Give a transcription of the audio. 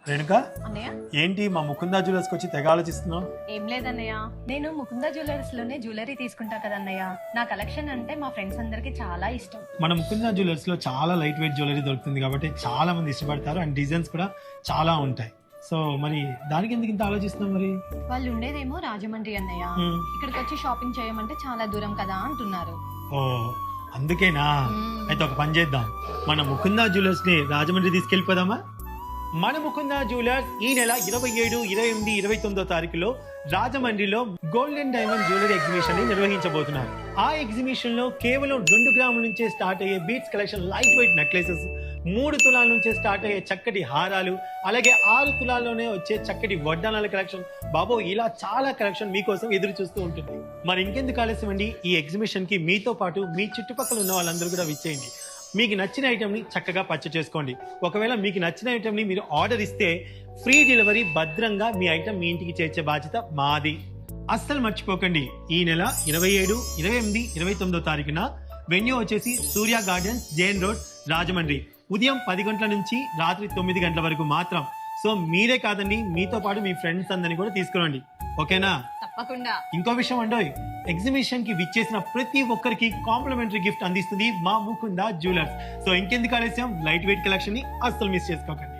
రేణుక అన్నయ్య ఏంటి మా ముకుందా జ్యువెలర్స్కి వచ్చి తెగ ఆలోచిస్తున్నావు? ఏం లేదన్నయ్య, నేను ముకుందా జ్యువెలర్స్ లోనే జ్యువెలరీ తీసుకుంటా కదన్నయ్య. నా కలెక్షన్ అంటే మా ఫ్రెండ్స్ అందరికి చాలా ఇష్టం. మన ముకుందా జ్యువెలర్స్ లో చాలా లైట్ వెయిట్ జ్యువెలరీ దొరుకుతుంది కాబట్టి చాలా మంది ఇష్టపడతారు అండ్ డిజైన్స్ కూడా చాలా ఉంటాయి. సో మరి దానికి ఎందుకు ఇంత ఆలోచిస్తున్నాం మరి? వాళ్ళు ఉండేదేమో రాజమండ్రి అన్నయ్య, ఇక్కడికి వచ్చి షాపింగ్ చేయమంటే చాలా దూరం కదా అంటున్నారు. ఓ అందుకేనా? అయితే ఒక పని చేద్దాం, మన ముకుందా జ్యువెలర్స్ ని రాజమండ్రి తీసుకెళ్ళిపోదామా? మన ముకుందా జ్యువెలర్స్ ఈ నెల 27, 28, 29 తారీఖులో రాజమండ్రిలో గోల్డెన్ డైమండ్ జ్యువెలరీ ఎగ్జిబిషన్ ని నిర్వహించబోతున్నారు. ఆ ఎగ్జిబిషన్ లో కేవలం 2 గ్రాముల నుంచే స్టార్ట్ అయ్యే beats collection, light weight necklaces, 3 తులాల నుంచే స్టార్ట్ అయ్యే చక్కటి హారాలు, అలాగే 6 తులాల్లోనే వచ్చే చక్కటి వడ్డానాల కలెక్షన్, బాబో ఇలా చాలా కలెక్షన్ మీకోసం ఎదురు చూస్తూ ఉంటుంది. మరి ఇంకెందుకు ఆలస్యం అండి, ఈ ఎగ్జిబిషన్ కి మీతో పాటు మీ చుట్టుపక్కల ఉన్న వాళ్ళందరూ కూడా విచ్చేయండి. మీకు నచ్చిన ఐటమ్ ని చక్కగా పర్చేస్ చేసుకోండి. ఒకవేళ మీకు నచ్చిన ఐటమ్ ని మీరు ఆర్డర్ ఇస్తే ఫ్రీ డెలివరీ, భద్రంగా మీ ఐటమ్ మీ ఇంటికి చేర్చే బాధ్యత మాది. అస్సలు మర్చిపోకండి, ఈ నెల 27, 28, 29 తారీఖున వెన్యూ వచ్చేసి సూర్య గార్డెన్స్, జైన్ రోడ్, రాజమండ్రి. ఉదయం 10 గంటల నుంచి రాత్రి 9 గంటల వరకు మాత్రం. సో మీరే కాదండి, మీతో పాటు మీ ఫ్రెండ్స్ అందరినీ కూడా తీసుకురండి, ఓకేనా? తప్పకుండా. ఇంకో విషయం అండోయ్, ఎగ్జిబిషన్ కి విచ్చేసిన ప్రతి ఒక్కరికి కాంప్లిమెంటరీ గిఫ్ట్ అందిస్తుంది మా ముకుందా జ్యువెలర్స్. సో ఇంకెందుకు ఆలస్యం, లైట్ వెయిట్ కలెక్షన్ ని అస్సలు మిస్ చేసుకోకండి.